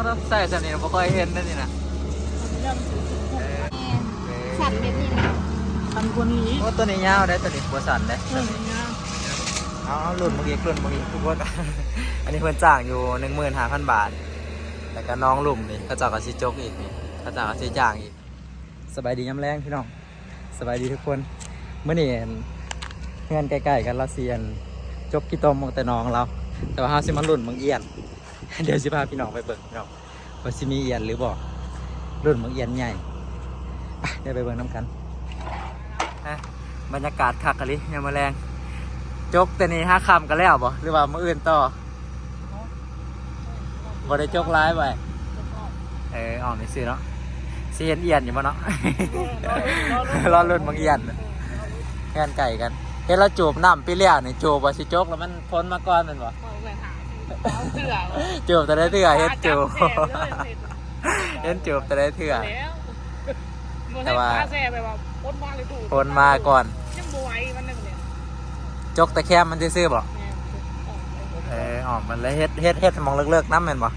ต้องใส่สำเนียงบ่ค่อยเห็นนั่นนี่นะสั่นแบบนี้นะสั่นกว่านี้โอ้ตัวนี้ยาวได้ตัวนี้บัวสันได้ยาวเอารุ่นเมื่อกี้ทุกคนอันนี้เพิ่นจ้างอยู่ 15,000 บาทแต่ก็น้องลุ่มนี่เขาเจ้าก็สิจกอีกนี่เขาเจ้าก็สิจ้างอีกสบายดียามแรงพี่น้องสบายดีทุกคนเมื่อนี่เงินใกล้ๆกันเราเซียนจกกี่ตมของแต่น้องเราแต่ว่าเฮาสิมารุ่นบางเอียนเดี๋ยวสิพาพี่น้องไปเบิ่งพี่น้องว่าสิมีเอียนหรือบ่รุ่นบางเอียนใหญ่เดี๋ยวไปเบิ่งน้ำกันบรรยากาศคักกะลิยามมื้อแรงจกแต่นี้5 ค่ำก็แล้วบ่หรือว่ามื้ออื่นต่อบ่ได้จกร้ายไปออกนี่ซื้อเนาะสิเห็นเอียนอยู่บ่เนาะรอรุ่นบางเอียนแค่นไก่กันเห็นเราจูบน้ำปีเลี้ยนี่จูบบ่สิจกแล้วมันพ้นมาก่อนแม่นบ่จูบแต่ได้เถื่อเฮ็ดจูบเฮ็ดจูบแต่ได้เถื่อแต่ว่าพ้นมาก่อนจกตะแคมมันซื่อๆบ่ออกมันเลยเฮ็ดมองเลิกๆน้ำแม่นบ่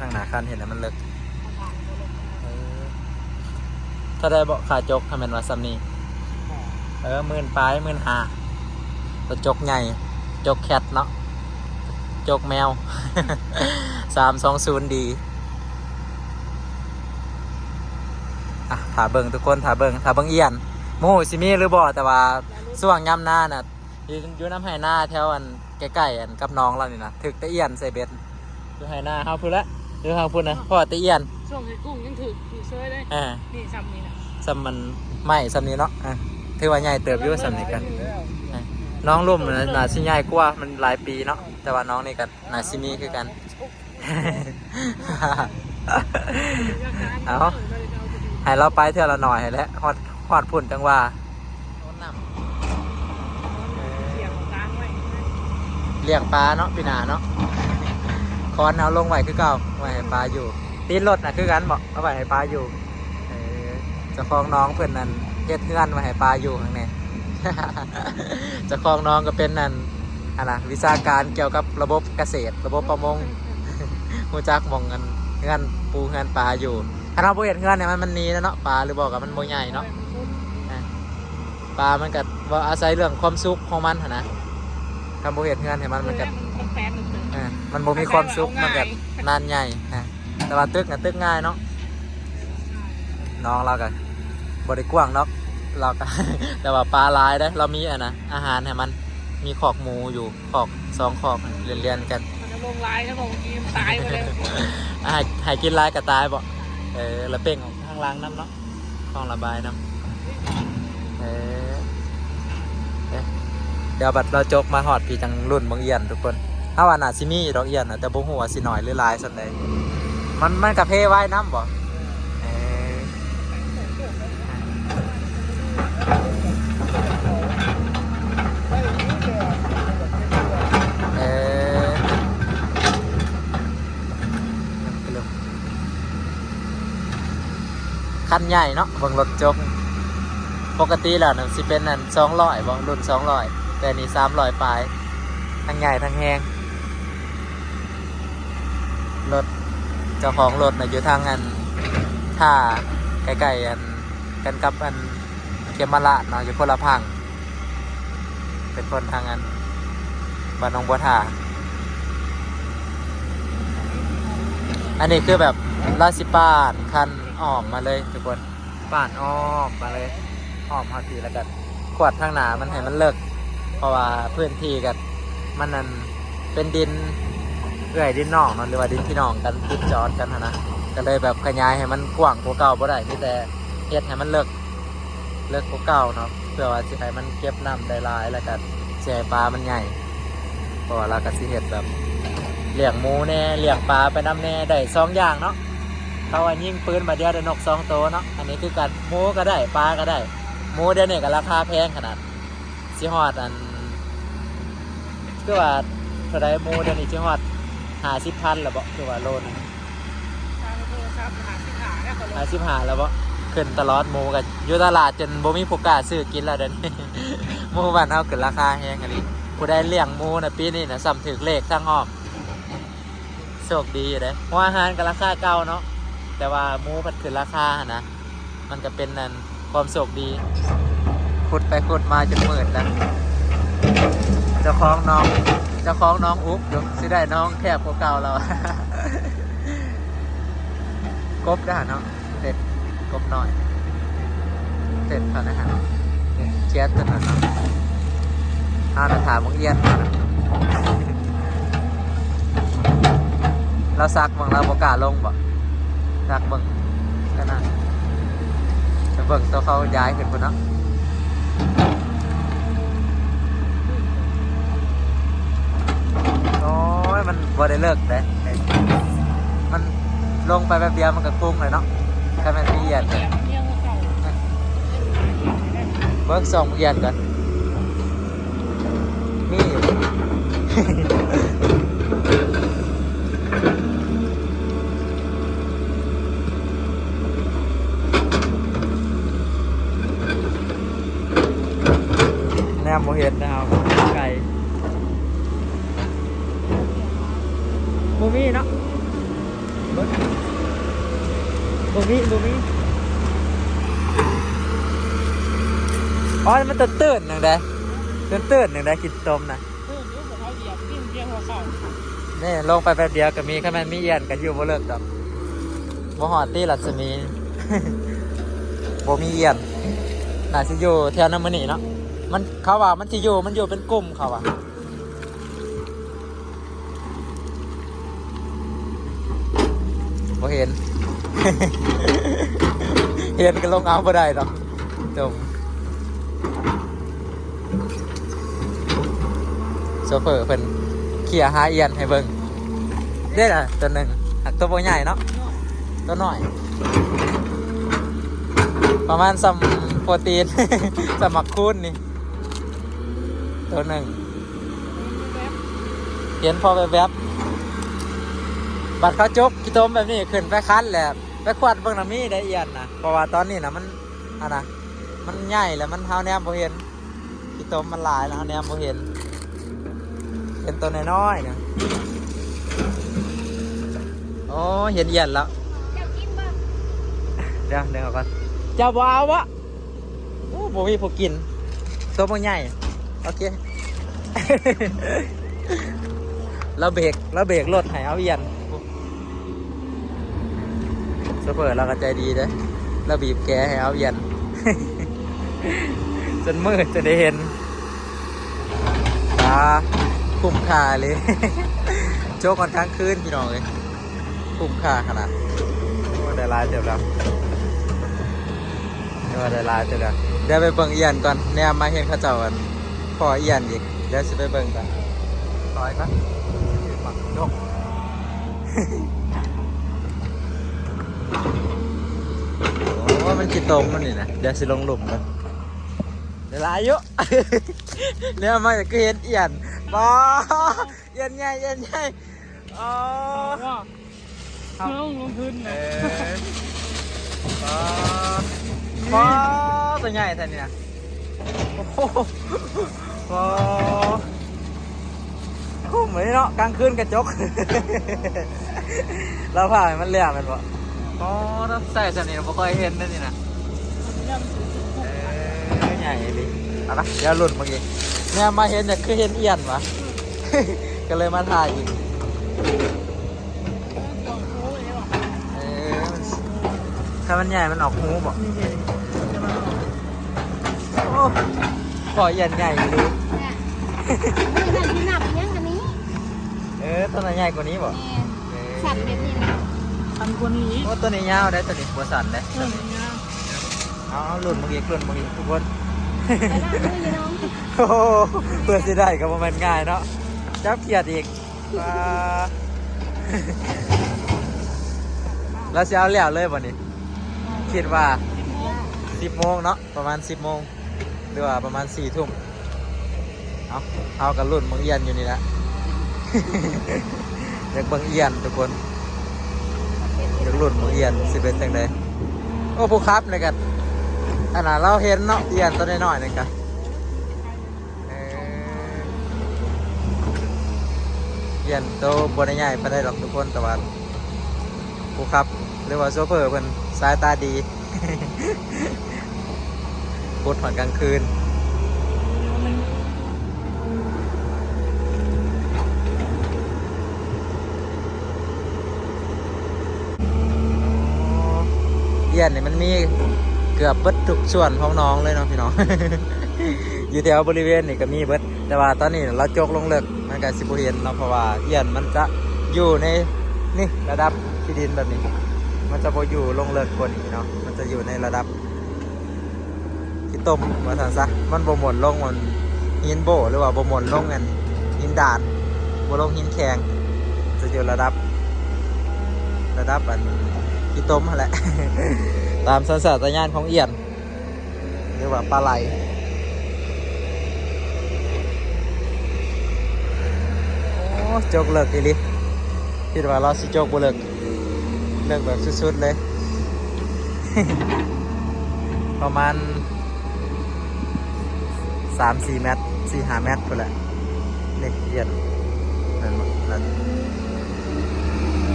ทางหน้าคันเห็นแล้วมันเลิกถ้าได้บ่ขาจกทำเป็นว่าซ้ำนี้10,000 ปลาย 15,000ตัวจกใหญ่จกแคทเนาะจกแมว 320 ดีถาเบิ่งทุกคนถาเบิ่งเอียนโมโหสิมีหรือบ่แต่ว่าช่วงย่ำหน้าน่ะอยู่น้ำไหหน้าแถวอันใกล้ๆอันกับน้องเรานี่นะถึกตะเอียนใส่เบ็ดอยู่ไหหน้าเฮาพูดละอยู่เฮาพูดนะพ่อตะเอียนช่วงไอ้กุ้งยังถือเซยเลยนี่ซ้ำนี่นะซ้ำมันไม่ซ้ำนี้เนาะถือว่าใหญ่เติบอยู่ซ้ำนี้กันน้องรุ่มน่าสิใหญ่กว่ามันหลายปีเนาะแต่ว่าน้องนี่กันน่าสิมีคือกันเอาให้เราไปเท่าละหน่อยให้แล้วฮอดพุ่นจังว่าเลี้ยงปลาเนาะพี่นาเนาะคอนเอาลงไว้คือเก่าไว้ให้ปลาอยู่ตีนรถน่ะคือกันบอกเอาไว้ให้ปลาอยู่เจ้าของน้องเพื่อนนั่นเฮ็ดเฮือนไว้ให้ปลาอยู่ข้างในเจ้าของน้องก็เป็นนั่นวิชาการเกี่ยวกับระบบเกษตรระบบประมงฮู้จักมองกันเฮือนปูเฮือนปลาอยู่ถ้าเราบ่เฮ็ดเฮือนเนี่ยมันหนีแล้วเนาะปลาหรือบอกกับมันบ่ใหญ่เนาะปลามันก็ว่าอาศัยเรื่องความสุขของมันนะทำโบเห็ดเงินเห็นมันก็มันโบมีความสุขมันก็นานใหญ่นะแต่ว่าตึกง่ายเนาะน้องเราก็บริกว้างเนาะเราก็ แต่ว่าปลาลายได้เรามีอาหารให้มันมีขอกหมูอยู่ขอก2 ขอกเรียนกันลงลายแล้วบอกกินตายไปเลยให้กินลายก็ตายบ่แล้วเป่งของข้างล่างน้ำเนาะคลองระบายน้ำเดี๋ยวบัดเราจกมาหอดพี่จังรุ่นบางเอียนทุกคนถ้าว่าน่าสิมีดอกเอียนแต่บ่ฮู้ว่าสิน้อยหรือหลายสันใดมันกระเพไว้น้ำบ่คันใหญ่เนาะเบิ่งรถจกปกติแล้วสิเป็น200บ่รุ่น200แต่นี่300 ปลายทั้งใหญ่ทั้งแห้งรถเจ้าของรถอยู่ทางท่าใกล้ๆกันกับเขมราชเนาะอยู่คนละพังเป็นคนทางบ้านหนองบัวท่าอันนี้คือแบบราสิป้านคันอ้อมมาเลยทุกคนป้านอ้อมมาเลยอ้อมพอดีแล้วกันขวดทางหนามันให้มันเลิกเพราะว่าพื้นที่กันมันนั่นเป็นดินดินนอกเนาะหรือว่าดินพี่น้องกันติดจอดกันนะก็เลยแบบขยายให้มันกว้างกว่าเก่าบ่ได้มีแต่เฮ็ดให้มันเลิกกว่าเก่าเนาะเพื่อว่าสิให้มันเก็บน้ำได้หลายแล้วก็สิให้ปลามันใหญ่เพราะว่าเราก็สิเฮ็ดแบบเลี้ยงหมูแน่เลี้ยงปลาไปน้ำแน่ได้2 อย่างเนาะเขาว่ายิงปืนมาเดียวได้นก2 ตัวเนาะอันนี้คือการหมูก็ได้ปลาก็ได้หมูเดี๋ยวนี้ก็ราคาแพงขนาดสิฮอดคือว่าเท่าไรหมูเดี๋ยวนี้สิฮอด50,000แล้วบ่คือว่าโลนึง55แล้วบ่ขึ้นตลอดหมูกันอยู่ตลาดจนบ่มีผู้กล้าซื้อกินแล้วเดี๋ยวนี้ หมูบ้านเฮาขึ้นราคาแพงอันนี้ผู้ใดเลี้ยงหมูน่ะปีนี้น่ะซ้ำถึกเลขทั้งอ้อม โชคดีอยู่เลยเพราะอาหารก็ราคาเก่าเนาะแต่ว่าหมูผัดขึ้นราคานะมันก็เป็นนั่นความโชคดีขุดไปขุดมาจนมืดแล้วเจ้าของน้องอุ๊บอยู่สิได้น้องแคบกว่าเก่าเรา กบได้เนาะเด็ดกบหน่อยเด็ดเขานะฮะเชียร์ตัวนั้นเนาะเอาหน้าถามมึงเอียนมานะเราซักมึงเราประกล้าศลงบ่ซักมึงก็นั่นจะเบิ่งตัวเขาย้ายขึ้นบนเนาะโอ้ยมันบ่ได้เลิกเลยมันลงไปแป๊บเดียวมันก็กุ้งเลยเนาะแค่มันเอียนเลยเบิ่งส่งเอียนก่อนมีอยู่ แนมโมเห็ดนะครับไก่บูมี่เนาะบูมี่อ๋อมันตื่นหนึ่งได้ตื่นหนึ่งได้กินต้มนะนี่ลงไปแป๊บเดียวก็มีแค่มันมีเอียนกันอยู่บ่เลิกดอกบ่หอดตีรัศมี บ่มีเอียนน่าสิอยู่แถวน้ำมันนี่เนาะมันเขาว่ามันอยู่เป็นกลุ่มเขาว่าบ่เห็น เห็นก็ลงเอาบ่ได้ดอกจมโซเฟอร์เพิ่นเขี่ยหาเอียนให้เบิ่งได้ล่ะตัวหนึ่งหักตัวบ่ใหญ่เนาะตัวน้อยประมาณซัมโปรตีน สมักคูนนี่ตัวหนึ่งเห็นพอแวบๆบัดเขาจกกิโตมแบบนี้ขึ้นไปคั้นแหละไปขวัดเบิ่งน้ำมีได้เอียนนะเพราะว่าตอนนี้นะมันมันใหญ่แล้วมันเท้าแนมบ่เห็นกิโตมมันหลายแล้วแนมบ่เห็นเป็นตัวน้อยๆนะโอ้เห็นเอียนแล้วเดี๋ยวก่อนเจ้าบ่เอาวะโอ้บ่มีผู้กินตัวบ่ใหญ่โอเค เราเบรกรถให้เอาเอียนโซเฟอร์เราก็ใจดีเด้อเราบีบแกให้เอาเอียน จนมืดจะได้เห็นคุ้มค่าเลย โจ๊กกันกลางคืนพี่น้องเลยคุ้มค่าขนาดได้ลายเจ็บแล้วได้ลายเจ็บแล้วเดี๋ยวไปเบิ่งเอียนก่อนเนี่ยมาเห็นเขาเจ้ากันพอเอียนอีกเดี๋ยวจะไปเบิ่งกันต่อยกันปักยก โอ้มันกินตมมันนี่นะเดี๋ยวสิลงหลุมกันเดี๋ยวลายเยอะ เนี่ยมาจากเห็นเอียนบอเอียนใหญ่อ๋อลงทุนนะบอตัวใหญ่ท่านเนี่ยโอ้โหบอคุ้มเลยเนาะกลางคืนกระจก เราผ่านมันเลี้ยงมันบ่อ๋อถ้าใส่สนิทเราไม่ค่อยเห็นนั่นนี่นะใหญ่ดิเอาละเดี๋ยวหลุดเมื่อกี้เนี่ยมาเห็นเนี่ยคือเห็นเอียนวะ ก็เลยมาถ่ายอีกถ้ามันใหญ่มันออกหูบ่โอ้พอเอียนใหญ่ดิตัวไหนใหญ่กว่านี้บ่สั่นแบบนี้นะสั่นกว่านี้โอ้ตัวนี้ยาวได้ตัวนี้หัวสั่นได้เอาหลุดเมื่อกี้ทุกคนโอ้เพื่อจะได้ก็มันง่ายเนาะจับเขียดอีกเราจะเอาเหลี่ยวเลยวันนี้คิดว่า10 โมงเนาะประมาณ10 โมงหรือว่าประมาณ4 ทุ่มเอากับรุ่นเมืองเอียนอยู่นี่แหละ อยากเมืองเอียนทุกคนอยากรุ่นเมืองเอียนสิเป็นจังไดโอ้ผู้ครับเลยกันขนาดเราเห็นเนาะเอียนตัวน้อยๆนึงกันเ อียนโตบ่ได้ใหญ่ปานใดดอกทุกคนแต่ว่าผู้ขับหรือว่าโชเฟอร์เพิ่นสายตาดี พูดผ่อนกลางคืนเอียนนี่มันมีเกือบเบิดทุกส่วนของน้องเลยเนาะพี่น้อง อยู่แถวบริเวณนี่ก็มีเบิดแต่ว่าตอนนี้เราจกลงเลิกมันก็สิบ่เห็นเนาะเพราะว่าเอียนมันจะอยู่ในนี่ระดับที่ดินแบบนี้ มันจะบ่อยู่ลงเลิกกว่านี้เนาะมันจะอยู่ในระดับที่ต้มว่าซั่นซะมันบ่หม่นลงมันหินโบหรือว่าบ่หม่นลงกันหินดานบ่ลงหินแข็งจะอยู่ระดับอันที่ต้มนั่นแหละ ตามสัญชาตญาณของเอียนหรือว่าปลาไหลโอ้จกเลิกอีหลีคิดว่าเราสิจกบ่เลิกแบบสุดๆเลย ประมาณ 3-4 เมตร 4-5 เมตรพุ่นแหละนี่เอียนนั่น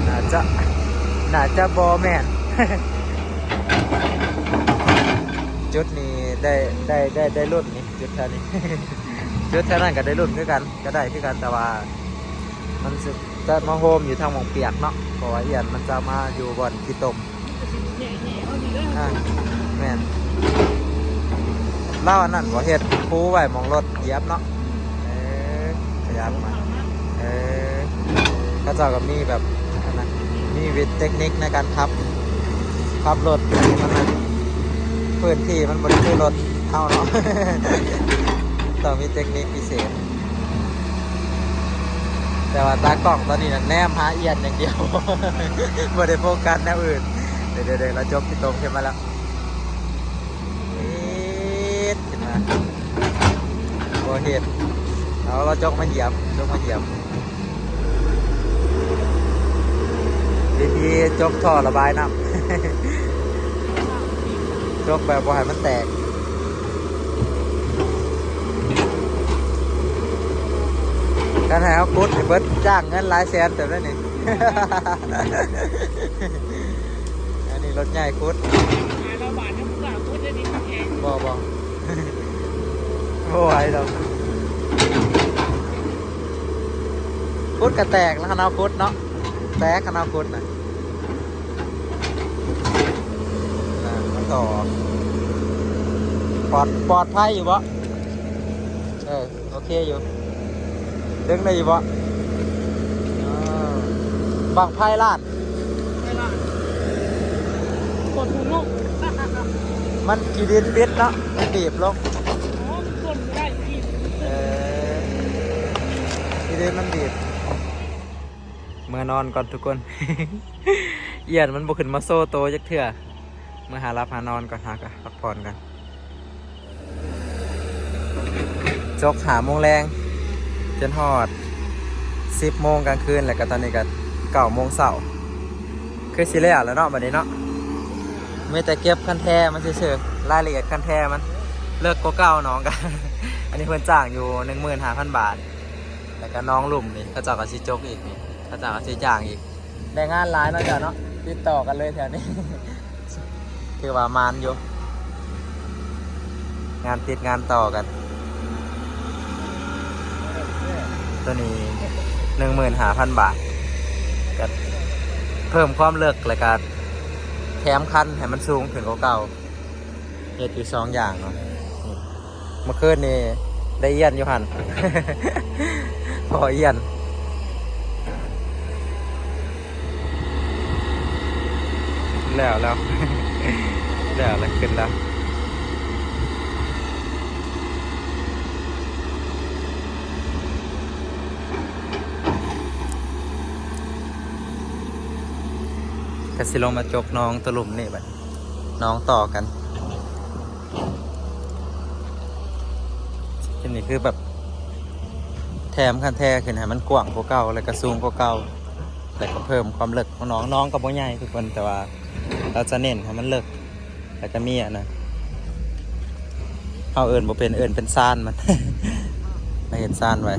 น่าจะบอแม่น จุดนี้ได้รุ่นนี่จุดแค่นี้ จุดแค่นั้นก็ได้รุ่นคือกันก็ได้คือกันแต่ว่ามันจะมาโฮมอยู่ทางหม่องเปียกเนาะเพราะว่าเอียนมันจะมาอยู่บนขี้ตมแม่นเล่าอันนั้นบ่เฮ็ดปูไว้หม่องรถเหยียบเนาะขยับมาเขาเจ้าก็มีแบบนั้นมีวิธีเทคนิคในการขับรถมันพื้นที่มันบริคือรถเท่าเนาะ ต้องมีเทคนิคพิเศษแต่ว่าตากล้องตอนนี้แนมหาเอียนอย่างเดียว ไม่ได้โฟกัสแนวอื่นเดี๋ยวเราจบที่ตรงขึ้นมาแล้วขึ้นมาโอเห็นเราจกมาเหยียบวิธีจกท่อระบายน้ำ จกแบบบ่ให้มันแตกการให้เขาคุดเบิดจ้างเงินหลายแสนแต่ได้นี่ อันนี้รถใหญ่คุดเราบาทน้ำปลาคุดได้ดีแข็งบ่ไหวหรอกคุดกระแตกแล้วคณะคุดเนาะแตกคณะคุดน่ะมาต่อปลอดภัยอยู่ปะโอเคอยู่ดึงได้อยู่ปะบังไพ่ลาดกดหูลูก มันกี่ดินปิดเนาะมันบีบลงกดได้อีกกี่ดินมันบีบเมื่อนอนก่อนทุกคน เอียนมันบุขึ้นมาโซ่โตจักเถื่อเมื่อหารับหานอนก่อนพักผ่อนกันจก5 โมงแรงจนฮอด10 โมงกลางคืนแล้วก็ตอนนี้ก็9 โมงเช้าคือสิแล้วเนาะบัดนี้เนาะไม่แต่เก็บคันแท้มันเฉยๆรายละเอียดคันแท้มันเลิกก็เก่าน้องกัน อันนี้เพิ่นจ้างอยู่ 15,000 บาทแล้วก็น้องลุ่มนี่เขาเจ้าก็สิจกอีกนี่เขาเจ้าก็สิจ้างอีกได้งานหลายเนาะจ้ะเนาะติดต่อกันเลยแถวนี้ คือว่ามานอยู่งานติดงานต่อกันตัวนี้ 15,000 บาทก็เพิ่มความเลิกและการแถมคันให้มันสูงขึ้นกว่าเก่าเหตุอยู่2 อย่างเนาะเมื่อคืนนี่ได้เอียนอยู่หัน พอเอียนแล้ว แล้วขึ้นแล้วก็สิลงมาจกน้องตะลุ่มนี่บัดน้องต่อกันทีนี้คือแบบแถมคันแท้ขึ้นให้มันกว้างกว่าเก่าแล้วก็สูงกว่าเก่าแล้วก็เพิ่มความลึกของน้องก็บ่ใหญ่ทุกคนแต่ว่าเราจะเน้นให้มันลึกแล้วก็มีนะเอาเอิญบ่เป็นเอิญเป็นซ่านมัน มาเห็นซ่านไว้